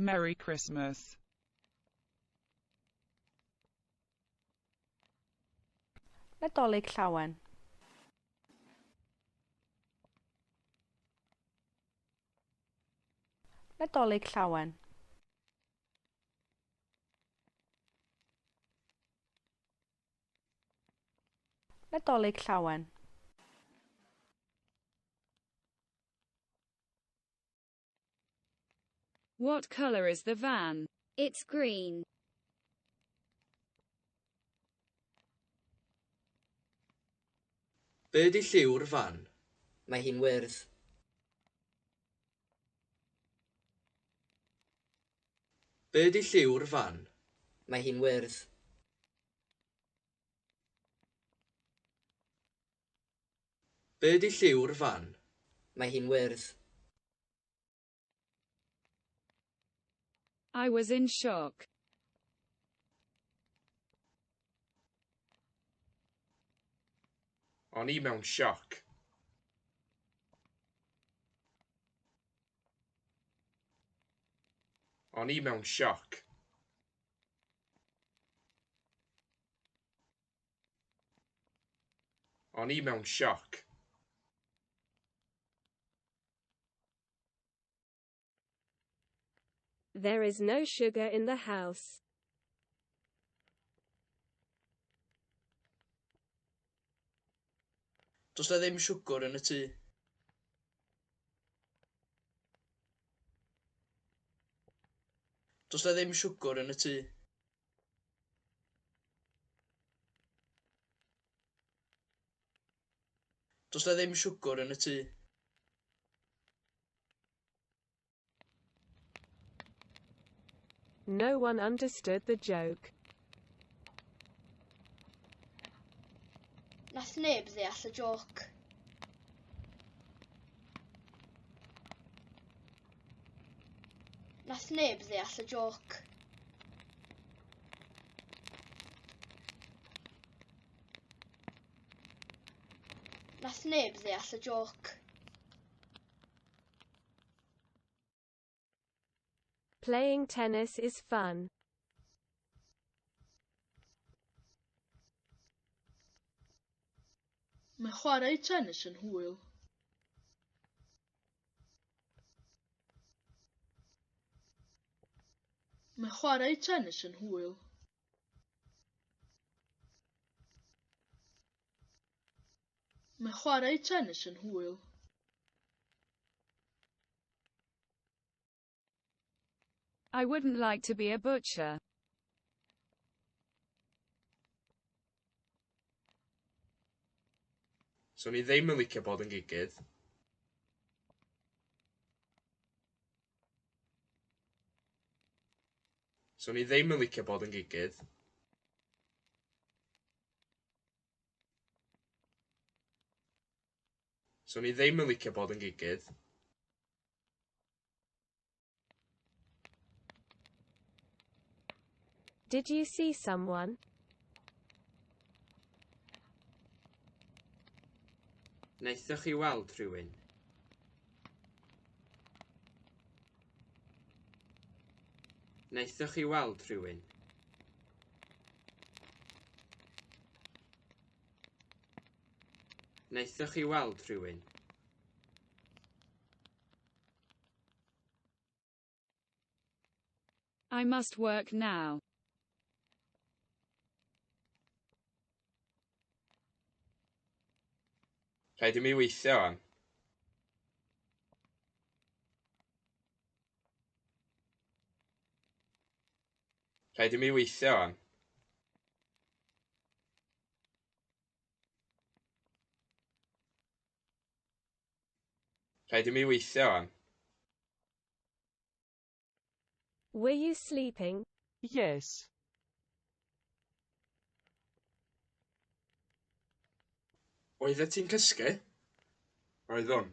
Merry Christmas. Nadolig llawen. Nadolig llawen. Nadolig llawen. What color is the van? It's green. Be 'di lliw'r fan? Mae hi'n wyrdd. Be 'di lliw'r fan? Mae hi'n wyrdd. Be 'di lliw'r fan? Mae hi'n wyrdd. I was in shock. O'n i mewn sioc. O'n i mewn sioc. O'n i mewn sioc. There is no sugar in the house. Does 'na ddim siwgr yn y tŷ. Does 'na ddim siwgr yn y tŷ. Does 'na ddim siwgr yn y tŷ. No one understood the joke. Nath neb ddeall y joc. Nath neb ddeall y joc. Nath neb ddeall y joc. Playing tennis is fun. Mae chwarae tennis yn hwyl. Mae chwarae tennis yn hwyl. Mae chwarae tennis yn hwyl. I wouldn't like to be a butcher. So ni ddim yn licio bod yn gigydd. So ni ddim yn licio bod yn gigydd. So ni ddim yn licio bod yn gigydd. Did you see someone? Wnaethoch chi weld rhywun? Wnaethoch chi weld rhywun? Wnaethoch chi weld rhywun? I must work now. Rhaid i mi weithio wan. Rhaid i mi weithio wan. Rhaid i mi weithio wan. Were you sleeping? Yes. Oeddet ti'n cysgu? Oeddwn.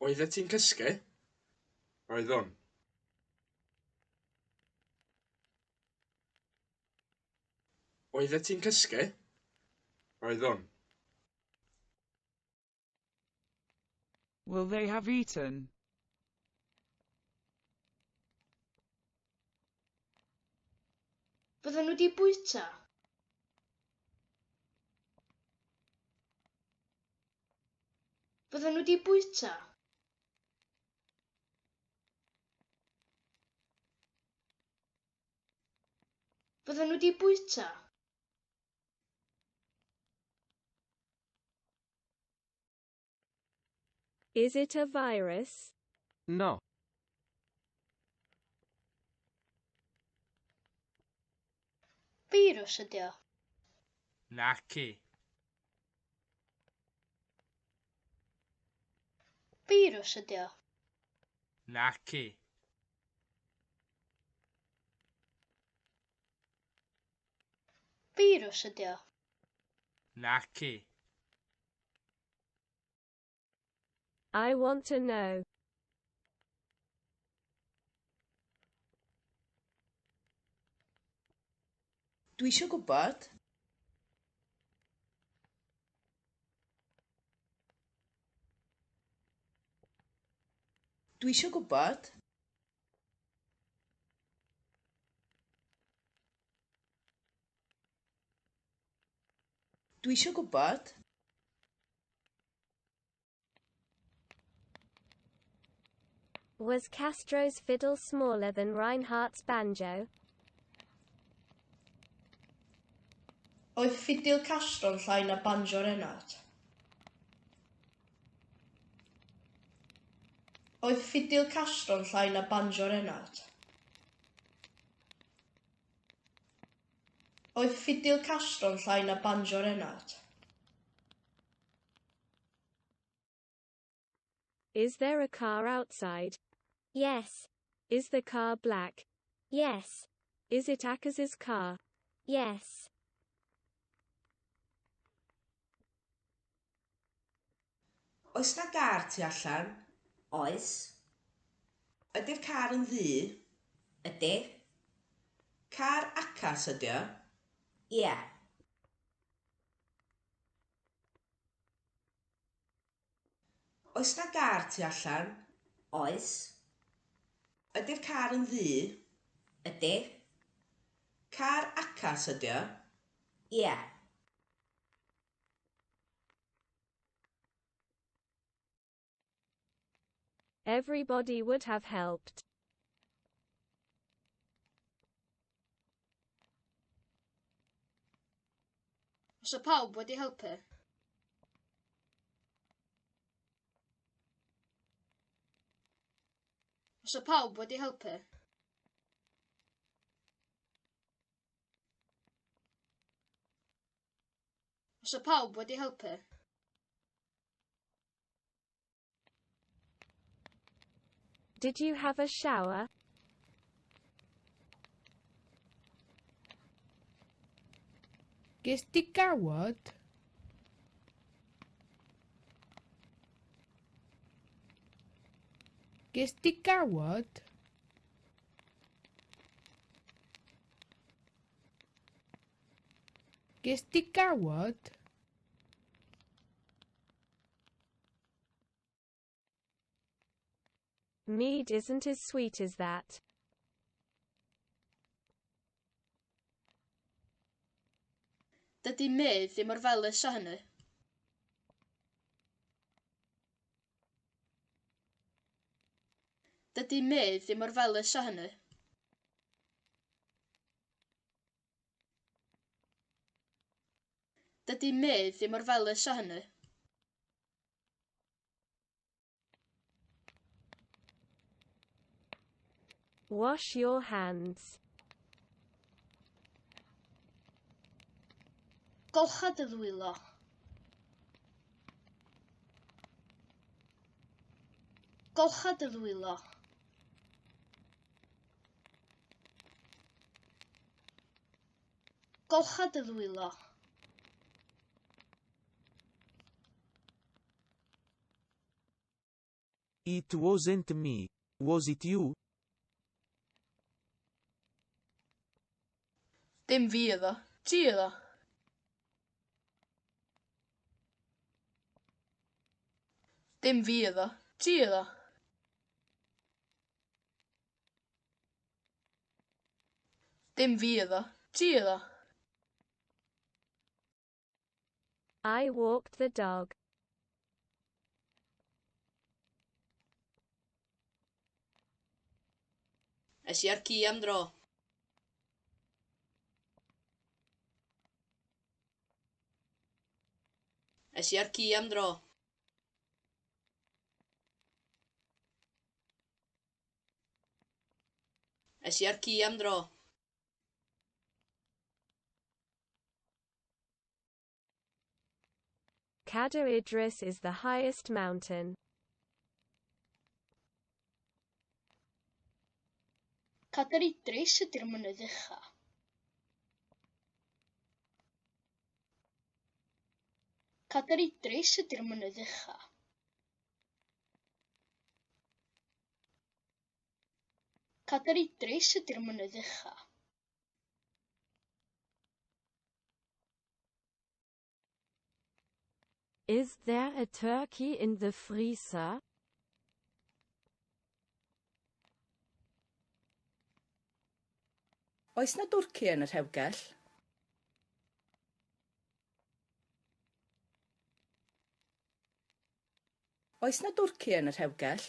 Oeddet ti'n cysgu? Oeddwn. Oeddet ti'n cysgu? Oeddwn. Will they have eaten? Fydden nhw 'di bwyta? Fydden nhw 'di bwyta? Fydden nhw 'di bwyta? Is it a virus? No. Virus ydi o. Naci. Virus ydi o. Naci. Virus ydi o. Naci. I want to know. Dwi isio gwybod. Dwi isio gwybod. Dwi isio gwybod. Was Castro's fiddle smaller than Reinhardt's banjo? Oedd ffidil Castro'n llai na banjo Reinhardt. Oedd ffidil Castro'n llai na banjo Reinhardt. Oedd ffidil Castro'n llai na banjo Reinhardt. Is there a car outside? Yes. Is the car black? Yes. Is it Akaz's car? Yes. Oes na gar tu allan? Oes. Ydy'r car yn ddu? Ydy. Car acas ydy o? Ie. Oes na gar tu allan? Oes. Ydy'r car yn ddu? Ydy. Car acas ydy o? Ie. Everybody would have helped. Os y pawb wedi helpu? Os y pawb wedi helpu? Os y pawb wedi helpu? Did you have a shower? Ges di gawod? Ges di gawod? Ges di gawod? Mead isn't as sweet as that. Dydy medd ddim mor felys â hynny. Dydy medd ddim mor felys â hynny. Dydy medd ddim mor felys â hynny. Wash your hands. Golcha dy ddwylo. Golcha dy ddwylo. Golcha dy ddwylo. It wasn't me. Was it you? Dim fi iddo. Ti iddo. Dim fi iddo. Ti iddo? Dim fi iddo. Ti iddo? I walked the dog. Es I ar ci am dro. Es I ar ci am dro. Es I ar ci am dro. Cadair Idris is the highest mountain. Cadair Idris ydy'r mynydd ucha. Cadair Idris ydy'r mynydd ucha. Cadair Idris ydy'r mynydd ucha. Is there a turkey in the freezer? Oes na dwrci yn y rhewgell? Oes na dwrci yn y rhewgell?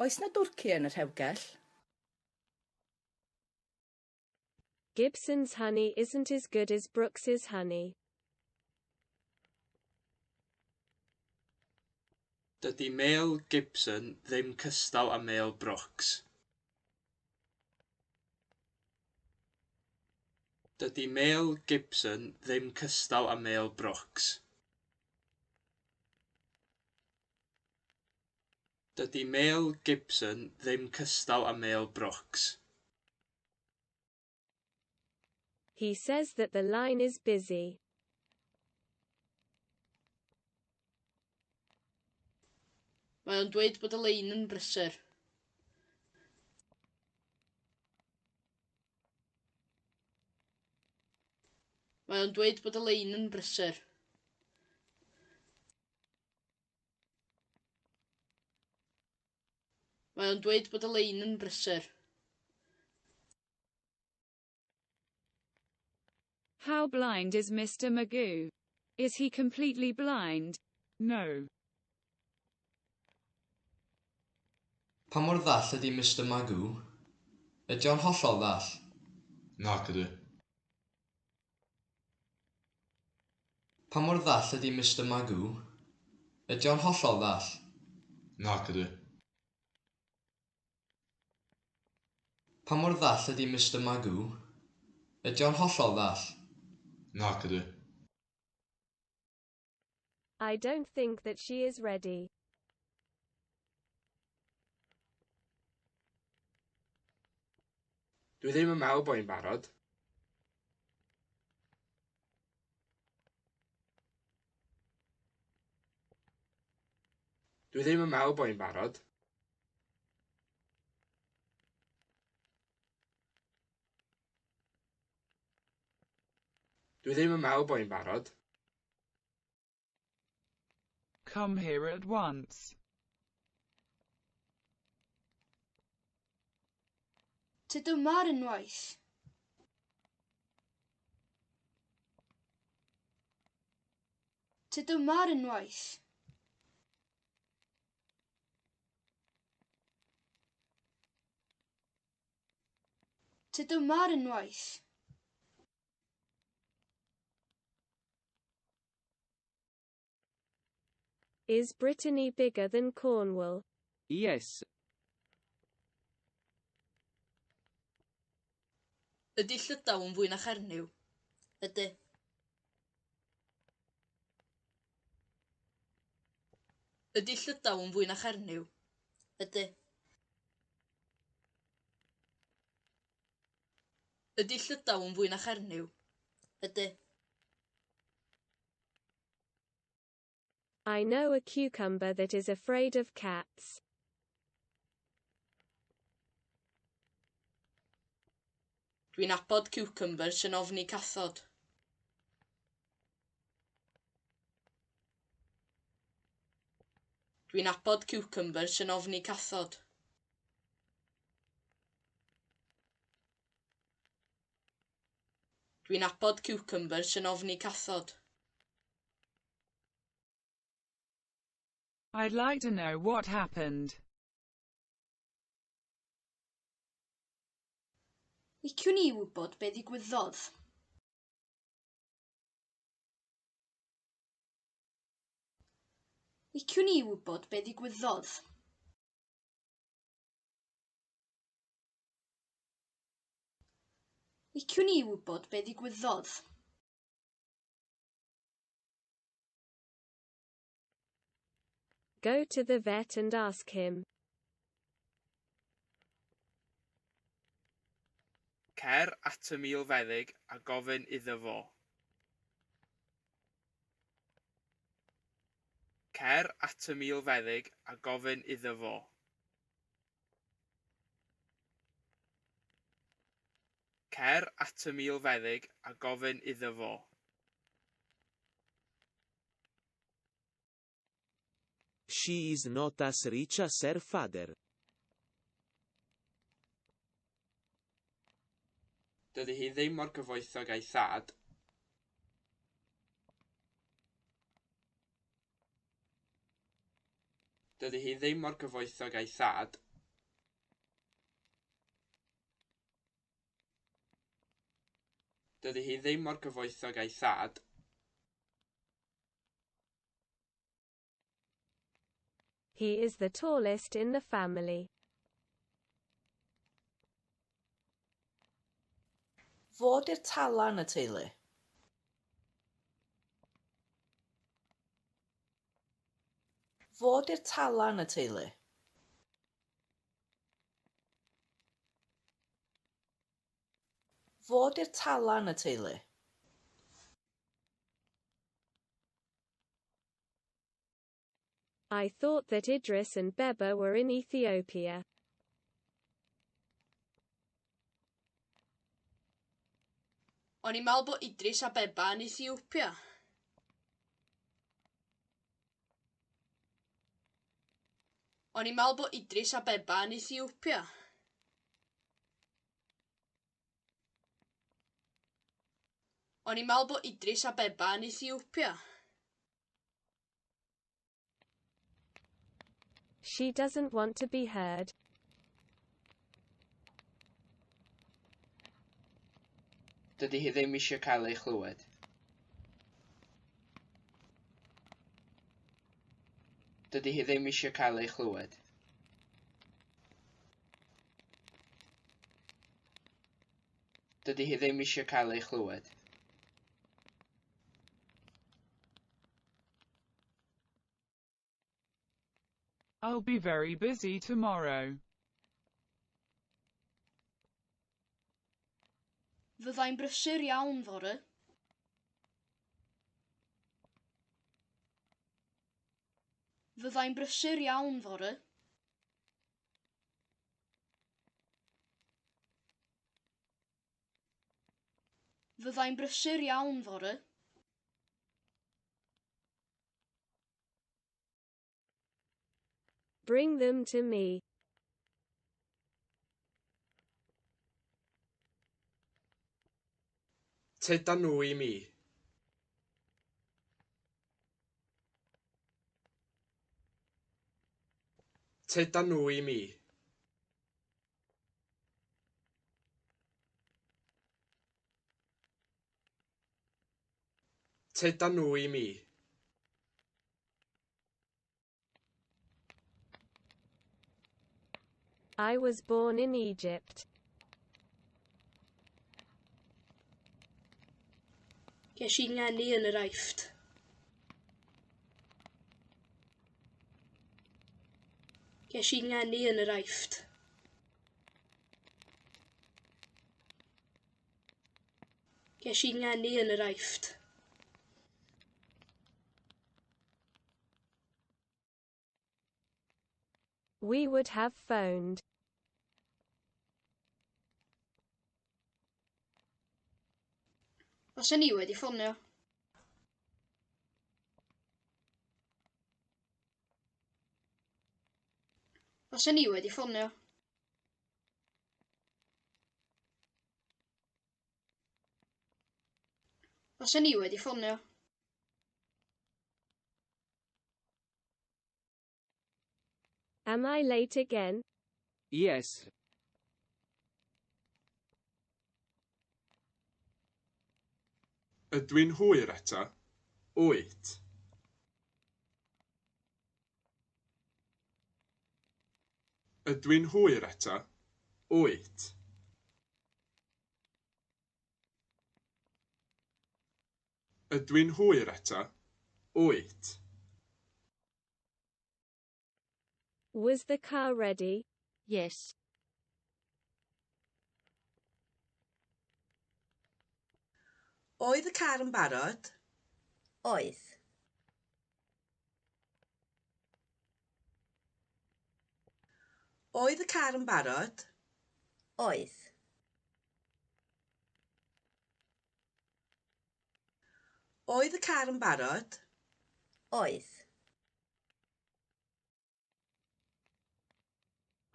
Oes na dwrci yn y rhewgell? Gibson's honey isn't as good as Brooks's honey. Dydy mêl Gibson ddim cystal â mêl Brooks. Dydy mêl Gibson ddim cystal â mêl Brooks. Dydy mêl Gibson ddim cystal â mêl Brooks. He says that the line is busy. Mae o'n dweud bod y lein yn brysur. Mae o'n dweud bod y lein yn brysur. Mae o'n dweud bod y lein yn brysur. How blind is Mr. Magoo? Is he completely blind? No. Pa mor ddall ydi Mr. Magoo? Ydy o'n hollol ddall? Nac ydy. Pa mor ddall ydi Mr. Magoo? Ydy o'n hollol ddall? Nac ydy. Pa mor ddall ydi Mr. Magoo? Ydy o'n hollol ddall? Nac ydy. I don't think that she is ready. Dwi ddim yn meddwl bod hi'n barod. Dwi ddim yn meddwl bod hi'n barod. Dwi ddim yn meddwl bod hi'n barod. Come here at once. Tyd yma ar unwaith. Tyd yma ar unwaith. Tyd yma ar unwaith. Is Brittany bigger than Cornwall? Yes. Ydy Llydaw yn fwy na Chernyw? Ydy. Ydy Llydaw yn fwy na Chernyw? Ydy. Ydy Llydaw yn fwy na Chernyw? Ydy. I know a cucumber that is afraid of cats. Dwi'n abod cucumber sy'n ofni cathod. Dwi'n abod cucumbers yn ofni cathod. Dwi'n abod cucumbers yn ofni cathod. I'd like to know what happened. Liciwn i wybod be ddigwyddodd. Liciwn i wybod be ddigwyddodd. Liciwn i wybod be ddigwyddodd. Go to the vet and ask him. Cer at y milfeddyg a gofyn iddo fo. Cer at y milfeddyg a gofyn iddo fo. Cer at y milfeddyg a gofyn iddo fo. She is not as rich as her father. Dydy hi ddim mor gyfoethog a'i thad. Dydy hi ddim mor gyfoethog a'i thad. Dydy hi ddim mor gyfoethog a'i thad. He is the tallest in the family. Fod i'r talan y teulu. Fod i'r talan y teulu. Fod i'r talan y teulu. I thought that Idris and Beba were in Ethiopia. O'n i'n meddwl bod Idris a Beba yn Ethiopia. O'n i'n meddwl bod Idris a Beba yn Ethiopia. O'n i'n meddwl bod Idris a Beba yn Ethiopia. She doesn't want to be heard. Dydy hi ddim eisiau cael ei chlywed. Dydy hi ddim eisiau cael ei chlywed. Dydy hi ddim eisiau cael ei chlywed. I'll be very busy tomorrow. Fyddai'n brysur iawn fore. Fyddai'n brysur iawn fore. Fyddai'n brysur iawn fore. Bring them to me. Teda nhw i mi. Teda nhw i mi. Teda nhw i mi. I was born in Egypt. Ges i ngeni yn yr Aifft. Ges i ngeni yn yr Aifft. Ges i ngeni yn yr Aifft. We would have phoned. Os ni wedi ffonio. Fysen ni wedi ffonio. Fysen ni wedi ffonio. Am I late again? Yes. Ydw i'n hwyr eto? Wyt. Ydw i'n hwyr eto? Wyt. Ydw i'n hwyr eto? Wyt. Was the car ready? Yes. Oedd y car yn barod? Oedd. Oedd y car yn barod? Oedd. Oedd y car yn barod? Oedd.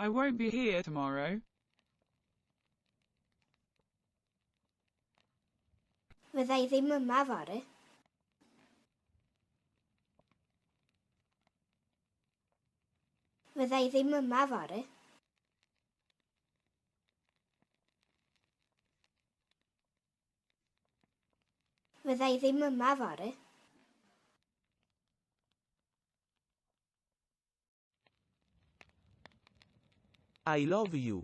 I won't be here tomorrow. Fyddai ddim yma fory. Fyddai ddim yma fory. Fyddai ddim yma fory. I love you.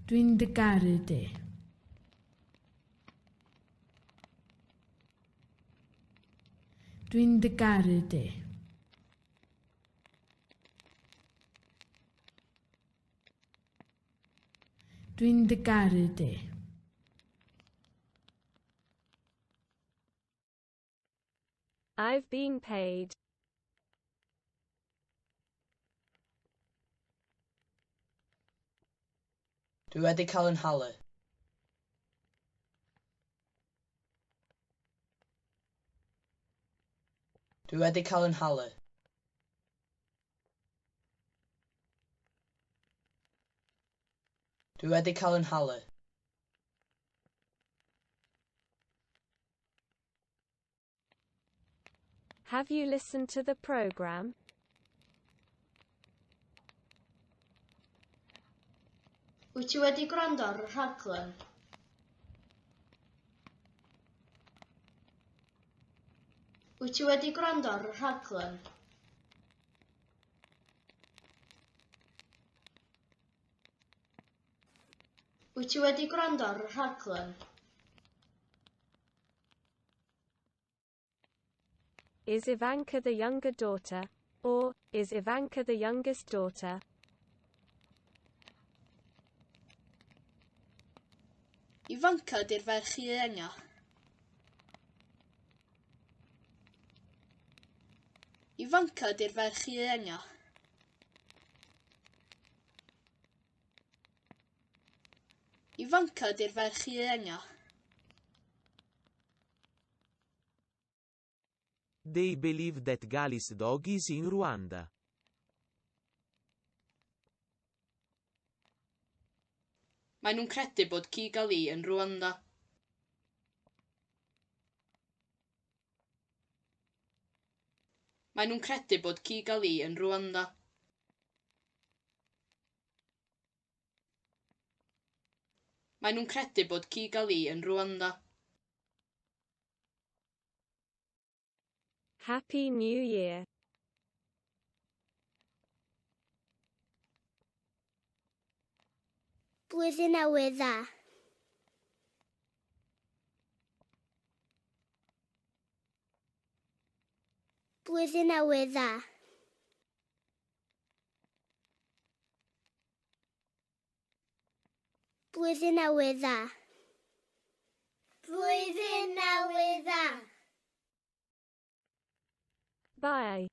Dwi'n dy garu di. Dwi'n dy garu di. Dwi'n dy garu di. I've been paid. Dwi wedi cael yn halu. Dwi wedi cael yn halu. Dwi wedi cael yn halu. Have you listened to the program? Wyt ti wedi gwrando ar y rhaglen? Wyt ti wedi gwrando ar y rhaglen? Wyt ti wedi gwrando ar y rhaglen? Is Ivanka the younger daughter? Or, is Ivanka the youngest daughter? Ifanca ydy'r ferch i enga. Ifanca ydy'r ferch i enga. Ifanca ydy'r ferch i enga. They believe that Gali's dog is in Rwanda. Mae nhw'n credu bod Kigali yn Rwanda. Mae nhw'n credu bod Kigali yn Rwanda. Mae nhw'n credu bod Kigali yn Rwanda. Happy New Year. Blwyddyn newydd dda. Blwyddyn newydd dda. Blwyddyn newydd dda. Blwyddyn newydd dda. Bye.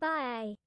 Bye.